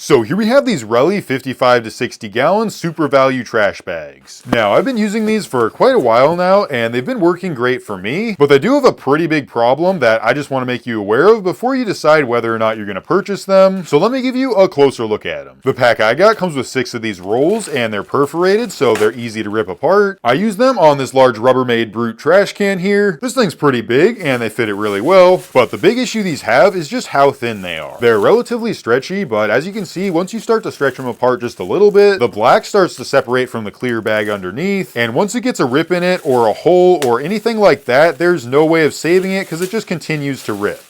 So here we have these Relly 55 to 60 gallon super value trash bags. Now I've been using these for quite a while now and they've been working great for me, but they do have a pretty big problem that I just want to make you aware of before you decide whether or not you're going to purchase them. So let me give you a closer look at them. The pack I got comes with 6 of these rolls and they're perforated so they're easy to rip apart. I use them on this large Rubbermaid Brute trash can here. This thing's pretty big and they fit it really well, but the big issue these have is just how thin they are. They're relatively stretchy, but as you can see, once you start to stretch them apart just a little bit, the black starts to separate from the clear bag underneath, and once it gets a rip in it or a hole or anything like that, there's no way of saving it because it just continues to rip.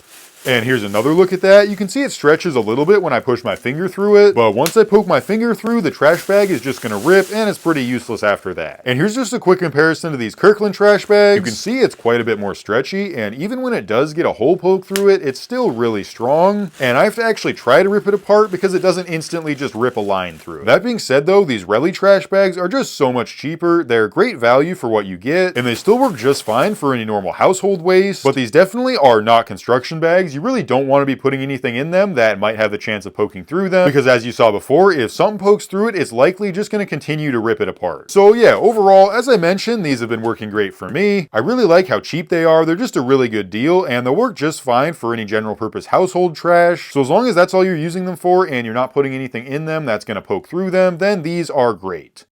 And here's another look at that. You can see it stretches a little bit when I push my finger through it, but once I poke my finger through, the trash bag is just going to rip and it's pretty useless after that. And here's just a quick comparison to these Kirkland trash bags. You can see it's quite a bit more stretchy, and even when it does get a hole poked through it, it's still really strong, and I have to actually try to rip it apart because it doesn't instantly just rip a line through. That being said though, these Relly trash bags are just so much cheaper. They're great value for what you get, and they still work just fine for any normal household waste, but these definitely are not construction bags. You really don't want to be putting anything in them that might have the chance of poking through them, because as you saw before, if something pokes through it, it's likely just going to continue to rip it apart. So yeah, overall, as I mentioned, these have been working great for me. I really like how cheap they are. They're just a really good deal, and they'll work just fine for any general purpose household trash. So as long as that's all you're using them for and you're not putting anything in them that's going to poke through them, then these are great.